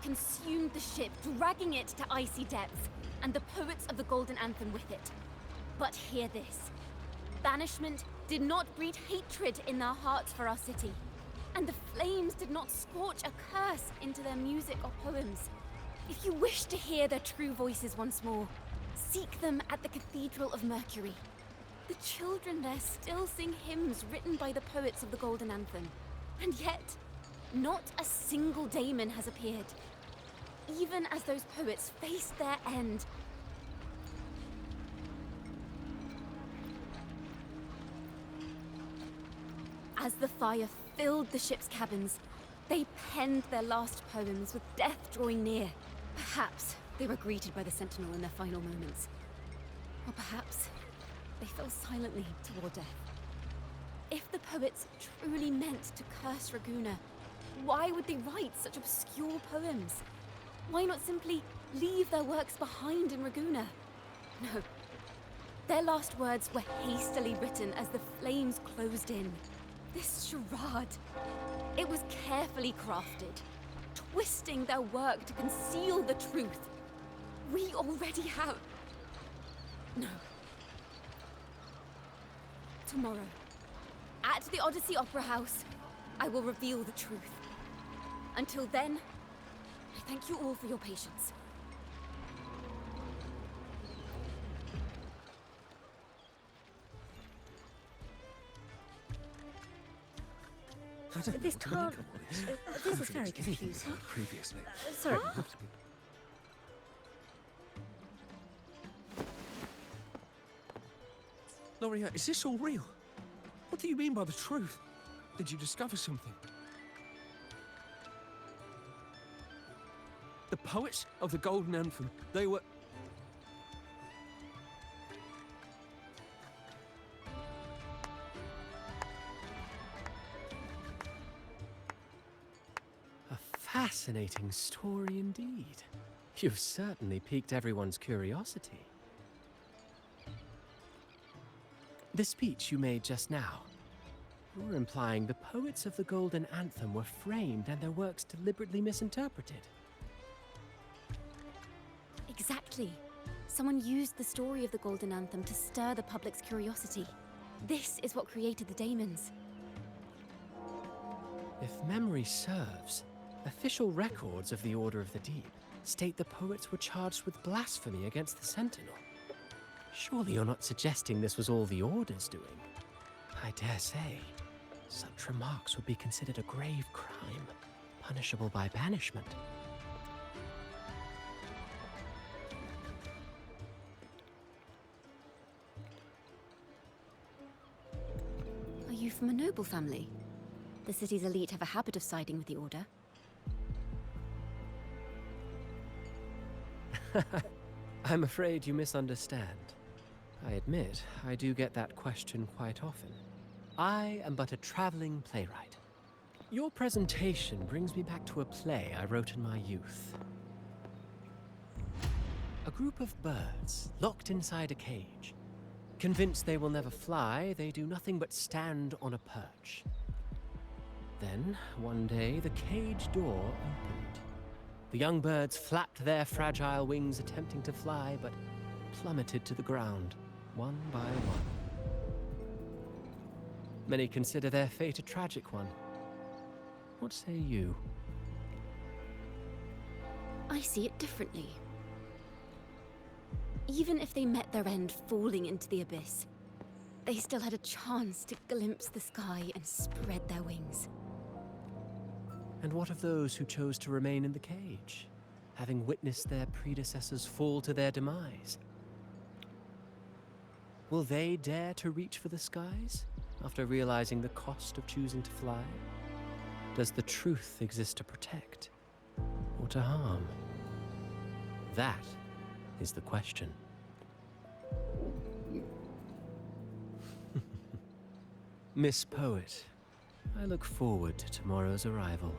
consumed the ship, dragging it to icy depths, and the poets of the Golden Anthem with it. But hear this. Banishment did not breed hatred in their hearts for our city, and the flames did not scorch a curse into their music or poems. If you wish to hear their true voices once more, seek them at the Cathedral of Mercury. The children there still sing hymns written by the poets of the Golden Anthem. And yet, not a single daemon has appeared. Even as those poets faced their end. As the fire filled the ship's cabins, they penned their last poems with death drawing near. Perhaps they were greeted by the Sentinel in their final moments. Or perhaps they fell silently toward death. If the poets truly meant to curse Raguna, why would they write such obscure poems? Why not simply leave their works behind in Raguna? No. Their last words were hastily written as the flames closed in. This charade, it was carefully crafted, twisting their work to conceal the truth. We already have... No. Tomorrow, at the Odyssey Opera House, I will reveal the truth. Until then, I thank you all for your patience. This can't... this is very confusing. Previously. Sorry. Loria, is this all real? What do you mean by the truth? Did you discover something? The poets of the Golden Anthem, they were... A fascinating story indeed. You've certainly piqued everyone's curiosity. The speech you made just now, you're implying the poets of the Golden Anthem were framed and their works deliberately misinterpreted. Exactly. Someone used the story of the Golden Anthem to stir the public's curiosity. This is what created the daemons. If memory serves, official records of the Order of the Deep state the poets were charged with blasphemy against the Sentinel. Surely you're not suggesting this was all the Order's doing? I dare say, such remarks would be considered a grave crime, punishable by banishment. Are you from a noble family? The city's elite have a habit of siding with the Order. I'm afraid you misunderstand. I admit, I do get that question quite often. I am but a traveling playwright. Your presentation brings me back to a play I wrote in my youth. A group of birds locked inside a cage. Convinced they will never fly, they do nothing but stand on a perch. Then, one day, the cage door opened. The young birds flapped their fragile wings attempting to fly, but plummeted to the ground, one by one. Many consider their fate a tragic one. What say you? I see it differently. Even if they met their end falling into the abyss, they still had a chance to glimpse the sky and spread their wings. And what of those who chose to remain in the cage, having witnessed their predecessors fall to their demise? Will they dare to reach for the skies, after realizing the cost of choosing to fly? Does the truth exist to protect, or to harm? That is the question. Miss Poet, I look forward to tomorrow's arrival.